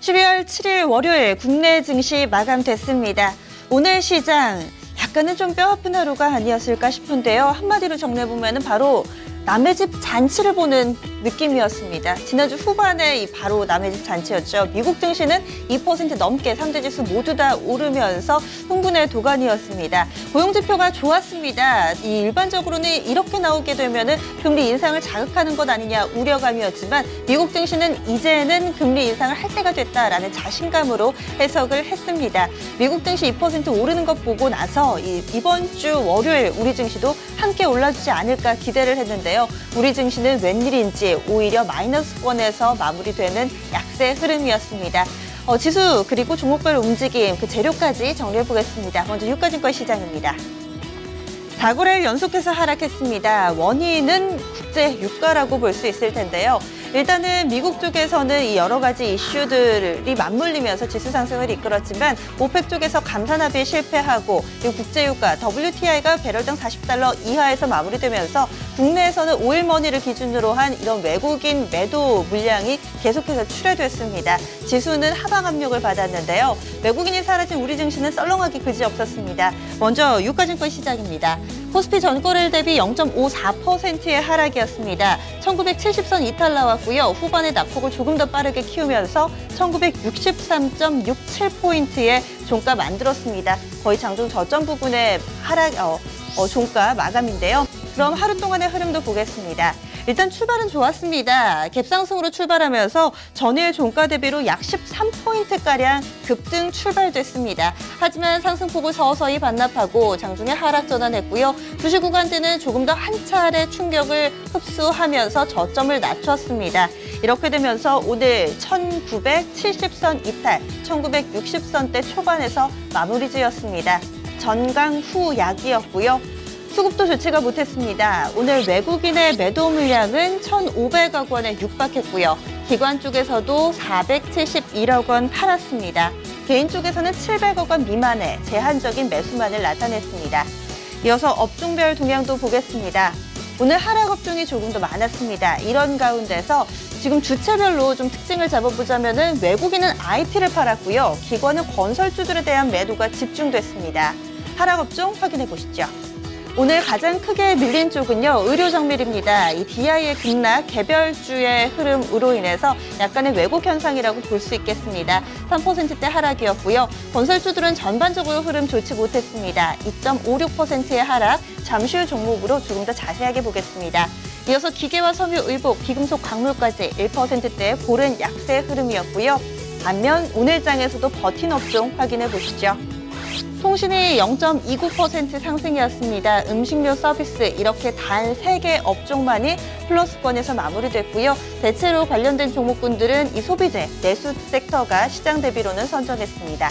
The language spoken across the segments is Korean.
12월 7일 월요일 국내 증시 마감됐습니다. 오늘 시장 약간은 좀 뼈아픈 하루가 아니었을까 싶은데요. 한마디로 정리해보면 바로 남의 집 잔치를 보는 느낌이었습니다. 지난주 후반에 바로 남의 집 잔치였죠. 미국 증시는 2% 넘게 3대 지수 모두 다 오르면서 흥분의 도가니였습니다. 고용지표가 좋았습니다. 일반적으로는 이렇게 나오게 되면 금리 인상을 자극하는 것 아니냐 우려감이었지만 미국 증시는 이제는 금리 인상을 할 때가 됐다라는 자신감으로 해석을 했습니다. 미국 증시 2% 오르는 것 보고 나서 이번 주 월요일 우리 증시도 함께 올라주지 않을까 기대를 했는데요. 우리 증시는 웬일인지 오히려 마이너스권에서 마무리되는 약세 흐름이었습니다. 지수 그리고 종목별 움직임, 그 재료까지 정리해보겠습니다. 먼저 유가증권 시장입니다. 4거래일 연속해서 하락했습니다. 원인은 국제 유가라고 볼 수 있을 텐데요. 일단은 미국 쪽에서는 이 여러 가지 이슈들이 맞물리면서 지수 상승을 이끌었지만 오펙 쪽에서 감산 합의에 실패하고 그리고 국제유가 WTI가 배럴당 40달러 이하에서 마무리되면서 국내에서는 오일머니를 기준으로 한 이런 외국인 매도 물량이 계속해서 출회됐습니다. 지수는 하방 압력을 받았는데요. 외국인이 사라진 우리 증시는 썰렁하기 그지없었습니다. 먼저 유가증권 시장입니다. 코스피 전거래일 대비 0.54%의 하락이었습니다. 1970선 이탈 나왔고요. 후반에 낙폭을 조금 더 빠르게 키우면서 1963.67포인트의 종가 만들었습니다. 거의 장중 저점 부분의 종가 마감인데요. 그럼 하루 동안의 흐름도 보겠습니다. 일단 출발은 좋았습니다. 갭상승으로 출발하면서 전일 종가 대비로 약 13포인트가량 급등 출발됐습니다. 하지만 상승폭을 서서히 반납하고 장중에 하락 전환했고요. 2시 구간대는 조금 더 한 차례 충격을 흡수하면서 저점을 낮췄습니다. 이렇게 되면서 오늘 1970선 이탈, 1960선대 초반에서 마무리 지었습니다. 전강 후 약이었고요. 수급도 좋지가 못했습니다. 오늘 외국인의 매도 물량은 1,500억 원에 육박했고요. 기관 쪽에서도 471억 원 팔았습니다. 개인 쪽에서는 700억 원 미만의 제한적인 매수만을 나타냈습니다. 이어서 업종별 동향도 보겠습니다. 오늘 하락 업종이 조금 더 많았습니다. 이런 가운데서 지금 주체별로 좀 특징을 잡아보자면 외국인은 IT를 팔았고요. 기관은 건설주들에 대한 매도가 집중됐습니다. 하락 업종 확인해 보시죠. 오늘 가장 크게 밀린 쪽은요, 의료정밀입니다. 이 DI의 급락, 개별주의 흐름으로 인해서 약간의 왜곡 현상이라고 볼 수 있겠습니다. 3%대 하락이었고요. 건설주들은 전반적으로 흐름 좋지 못했습니다. 2.56%의 하락, 잠실 종목으로 조금 더 자세하게 보겠습니다. 이어서 기계와 섬유, 의복, 비금속, 광물까지 1%대의 고른 약세 흐름이었고요. 반면 오늘 장에서도 버틴 업종 확인해 보시죠. 통신이 0.29% 상승이었습니다. 음식료 서비스 이렇게 단 3개 업종만이 플러스권에서 마무리됐고요. 대체로 관련된 종목군들은 이 소비재, 내수 섹터가 시장 대비로는 선전했습니다.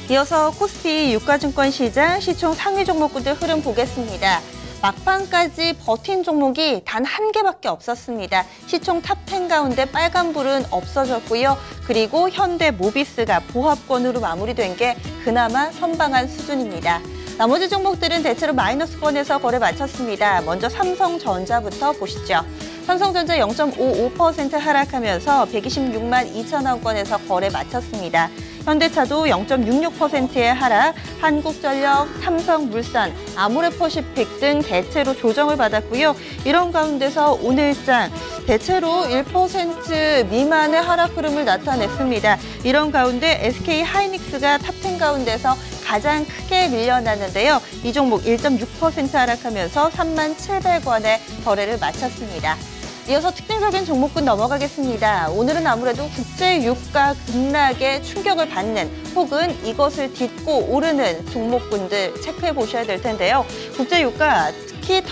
이어서 코스피 유가증권 시장 시총 상위 종목군들 흐름 보겠습니다. 막판까지 버틴 종목이 단 한 개밖에 없었습니다. 시총 탑10 가운데 빨간불은 없어졌고요. 그리고 현대 모비스가 보합권으로 마무리된 게 그나마 선방한 수준입니다. 나머지 종목들은 대체로 마이너스권에서 거래 마쳤습니다. 먼저 삼성전자부터 보시죠. 삼성전자 0.55% 하락하면서 126만 2천 원권에서 거래 마쳤습니다. 현대차도 0.66%의 하락, 한국전력, 삼성물산, 아모레퍼시픽 등 대체로 조정을 받았고요. 이런 가운데서 오늘장 대체로 1% 미만의 하락 흐름을 나타냈습니다. 이런 가운데 SK하이닉스가 탑10 가운데서 가장 크게 밀려났는데요. 이 종목 1.6% 하락하면서 37,700원에 거래를 마쳤습니다. 이어서 특징적인 종목군 넘어가겠습니다. 오늘은 아무래도 국제유가 급락에 충격을 받는 혹은 이것을 딛고 오르는 종목군들 체크해 보셔야 될 텐데요. 국제유가 특히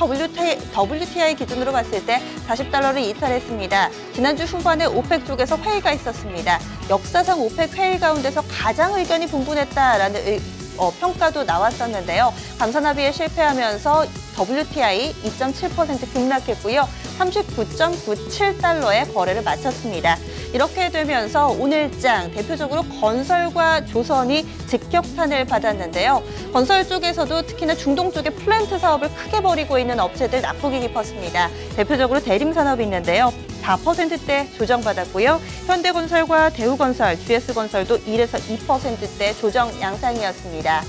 WTI 기준으로 봤을 때 40달러를 이탈했습니다. 지난주 후반에 오펙 쪽에서 회의가 있었습니다. 역사상 오펙 회의 가운데서 가장 의견이 분분했다라는 평가도 나왔었는데요. 감산 합의에 실패하면서 WTI 2.7% 급락했고요. 39.97달러에 거래를 마쳤습니다. 이렇게 되면서 오늘장 대표적으로 건설과 조선이 직격탄을 받았는데요. 건설 쪽에서도 특히나 중동 쪽의 플랜트 사업을 크게 벌이고 있는 업체들 낙폭이 깊었습니다. 대표적으로 대림산업이 있는데요. 4%대 조정받았고요. 현대건설과 대우건설, GS건설도 1에서 2%대 조정 양상이었습니다.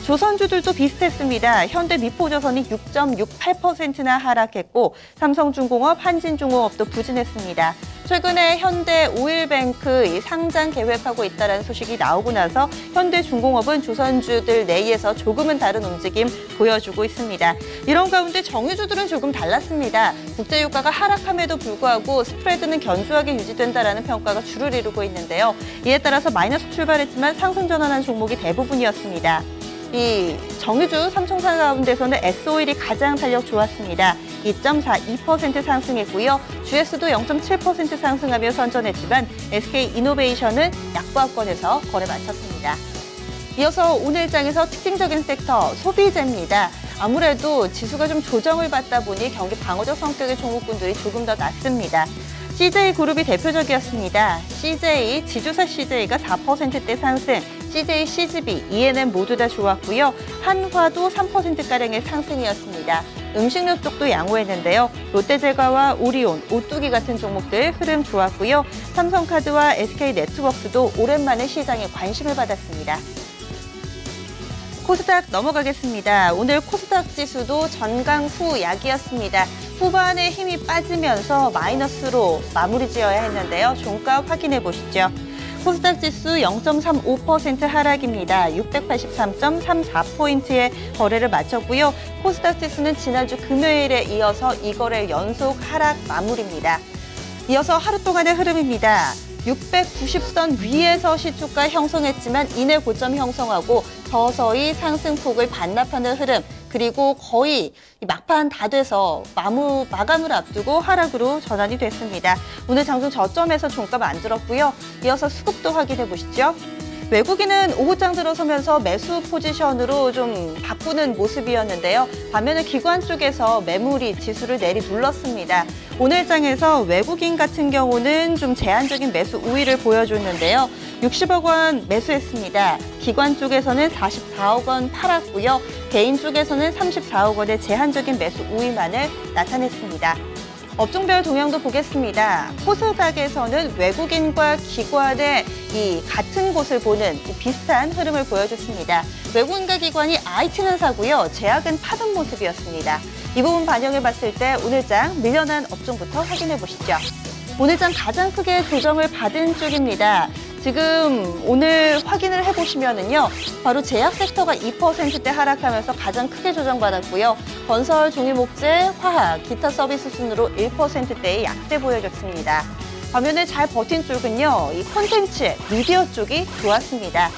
조선주들도 비슷했습니다. 현대미포조선이 6.68%나 하락했고 삼성중공업, 한진중공업도 부진했습니다. 최근에 현대 오일뱅크 상장 계획하고 있다는 소식이 나오고 나서 현대중공업은 조선주들 내에서 조금은 다른 움직임 보여주고 있습니다. 이런 가운데 정유주들은 조금 달랐습니다. 국제유가가 하락함에도 불구하고 스프레드는 견조하게 유지된다라는 평가가 주를 이루고 있는데요. 이에 따라서 마이너스 출발했지만 상승 전환한 종목이 대부분이었습니다. 이 정유주 삼총사 가운데서는 S오일이 가장 탄력 좋았습니다. 2.42% 상승했고요. GS도 0.7% 상승하며 선전했지만 SK이노베이션은 약보합권에서 거래 마쳤습니다. 이어서 오늘 장에서 특징적인 섹터 소비재입니다. 아무래도 지수가 좀 조정을 받다 보니 경기 방어적 성격의 종목군들이 조금 더 낮습니다. CJ그룹이 대표적이었습니다. CJ, 지주사 CJ가 4%대 상승, CJ, CGV, ENM 모두 다 좋았고요. 한화도 3%가량의 상승이었습니다. 음식료 쪽도 양호했는데요. 롯데제과와 오리온, 오뚜기 같은 종목들 흐름 좋았고요. 삼성카드와 SK네트워크도 오랜만에 시장에 관심을 받았습니다. 코스닥 넘어가겠습니다. 오늘 코스닥 지수도 전강 후 약이었습니다. 후반에 힘이 빠지면서 마이너스로 마무리 지어야 했는데요. 종가 확인해 보시죠. 코스닥 지수 0.35% 하락입니다. 683.34포인트의 거래를 마쳤고요. 코스닥 지수는 지난주 금요일에 이어서 이거래 연속 하락 마무리입니다. 이어서 하루 동안의 흐름입니다. 690선 위에서 시초가 형성했지만 이내 고점 형성하고 서서히 상승폭을 반납하는 흐름, 그리고 거의 막판 다 돼서 마감을 앞두고 하락으로 전환이 됐습니다. 오늘 장중 저점에서 종가 만들었고요. 이어서 수급도 확인해 보시죠. 외국인은 오후장 들어서면서 매수 포지션으로 좀 바꾸는 모습이었는데요. 반면에 기관 쪽에서 매물이 지수를 내리눌렀습니다. 오늘 장에서 외국인 같은 경우는 좀 제한적인 매수 우위를 보여줬는데요. 60억 원 매수했습니다. 기관 쪽에서는 44억 원 팔았고요. 개인 쪽에서는 34억 원의 제한적인 매수 우위만을 나타냈습니다. 업종별 동향도 보겠습니다. 코스닥에서는 외국인과 기관의 같은 곳을 보는 비슷한 흐름을 보여줬습니다. 외국인과 기관이 IT는 사고요. 제약은 파는 모습이었습니다. 이 부분 반영해봤을 때 오늘장 밀려난 업종부터 확인해 보시죠. 오늘장 가장 크게 조정을 받은 쪽입니다. 지금 오늘 확인을 해보시면은요, 바로 제약 섹터가 2%대 하락하면서 가장 크게 조정받았고요. 건설, 종이목재, 화학, 기타 서비스 순으로 1%대의 약세 보여줬습니다. 반면에 잘 버틴 쪽은요, 이 콘텐츠, 미디어 쪽이 좋았습니다.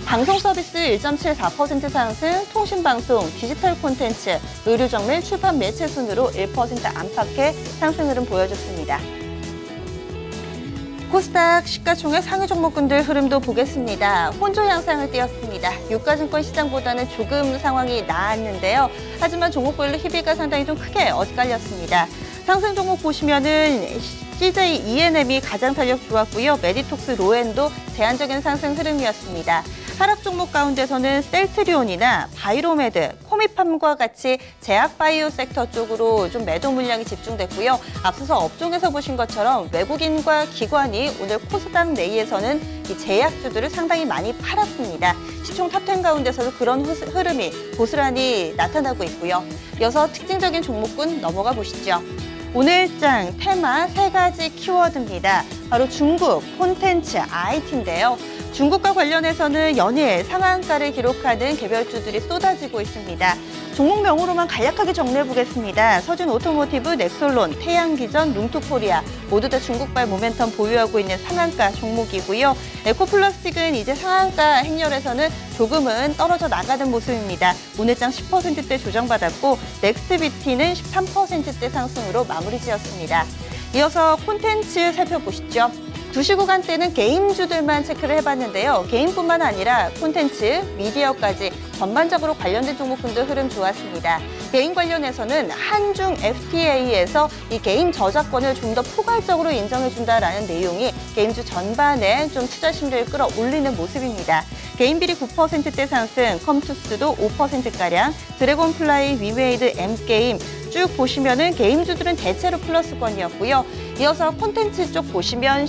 방송 서비스 1.74% 상승, 통신방송, 디지털 콘텐츠, 의료정밀, 출판 매체 순으로 1% 안팎의 상승 흐름 보여줬습니다. 코스닥 시가총액 상위 종목군들 흐름도 보겠습니다. 혼조 양상을 띄었습니다. 유가증권 시장보다는 조금 상황이 나았는데요. 하지만 종목별로 희비가 상당히 좀 크게 엇갈렸습니다. 상승 종목 보시면은 CJ ENM이 가장 탄력 좋았고요. 메디톡스 로엔도 제한적인 상승 흐름이었습니다. 하락 종목 가운데서는 셀트리온이나 바이로메드, 코미팜과 같이 제약 바이오 섹터 쪽으로 좀 매도 물량이 집중됐고요. 앞서서 업종에서 보신 것처럼 외국인과 기관이 오늘 코스닥 내에서는 이 제약주들을 상당히 많이 팔았습니다. 시총 탑10 가운데서도 그런 흐름이 고스란히 나타나고 있고요. 이어서 특징적인 종목군 넘어가 보시죠. 오늘장 테마 3가지 키워드입니다. 바로 중국, 콘텐츠, IT인데요. 중국과 관련해서는 연일 상한가를 기록하는 개별주들이 쏟아지고 있습니다. 종목명으로만 간략하게 정리해보겠습니다. 서준 오토모티브, 넥솔론, 태양기전, 룽투코리아 모두 다 중국발 모멘텀 보유하고 있는 상한가 종목이고요. 에코플라스틱은 이제 상한가 행렬에서는 조금은 떨어져 나가는 모습입니다. 오늘장 10%대 조정받았고 넥스트비티는 13%대 상승으로 마무리 지었습니다. 이어서 콘텐츠 살펴보시죠. 2시 구간대는 게임주들만 체크를 해봤는데요. 게임뿐만 아니라 콘텐츠, 미디어까지 전반적으로 관련된 종목군들 흐름 좋았습니다. 게임 관련해서는 한중 FTA에서 이 게임 저작권을 좀 더 포괄적으로 인정해준다라는 내용이 게임주 전반에 좀 투자 심리를 끌어올리는 모습입니다. 게임 비리 9%대 상승, 컴투스도 5%가량, 드래곤플라이, 위메이드, M게임, 쭉 보시면은 게임주들은 대체로 플러스권이었고요. 이어서 콘텐츠 쪽 보시면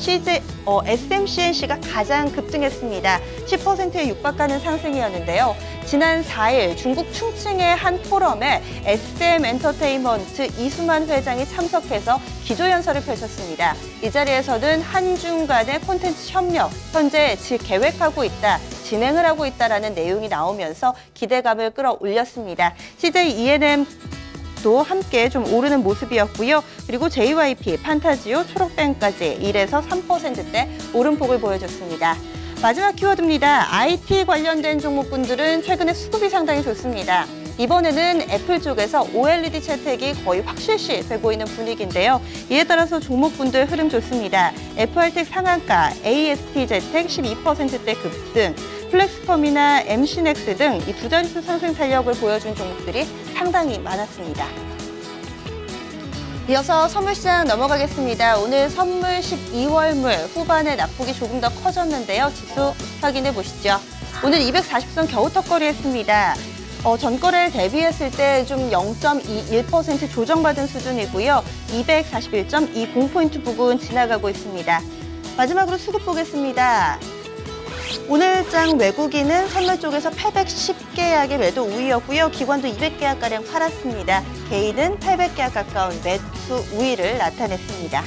SMCNC가 가장 급등했습니다. 10%에 육박하는 상승이었는데요. 지난 4일 중국 충칭의 한 포럼에 SM 엔터테인먼트 이수만 회장이 참석해서 기조연설을 펼쳤습니다. 이 자리에서는 한중 간의 콘텐츠 협력, 현재 계획하고 있다, 진행을 하고 있다라는 내용이 나오면서 기대감을 끌어올렸습니다. CJ ENM도 함께 좀 오르는 모습이었고요. 그리고 JYP, 판타지오, 초록뱀까지 1에서 3%대 오름폭을 보여줬습니다. 마지막 키워드입니다. IT 관련된 종목군들은 최근에 수급이 상당히 좋습니다. 이번에는 애플 쪽에서 OLED 채택이 거의 확실시 되고 있는 분위기인데요. 이에 따라서 종목군들 흐름 좋습니다. FR텍 상한가, AST제텍 12%대 급등, 플렉스컴이나 MC넥스 등 이 두 자릿수 상승 탄력을 보여준 종목들이 상당히 많았습니다. 이어서 선물시장 넘어가겠습니다. 오늘 선물 12월물 후반에 낙폭이 조금 더 커졌는데요. 지수 확인해 보시죠. 오늘 240선 겨우 턱걸이했습니다. 전거래를 대비했을 때 좀 0.21% 조정받은 수준이고요. 241.20포인트 부근 지나가고 있습니다. 마지막으로 수급 보겠습니다. 오늘장 외국인은 선물 쪽에서 810계약의 매도 우위였고요. 기관도 200계약가량 팔았습니다. 개인은 800계약 가까운 매수 우위를 나타냈습니다.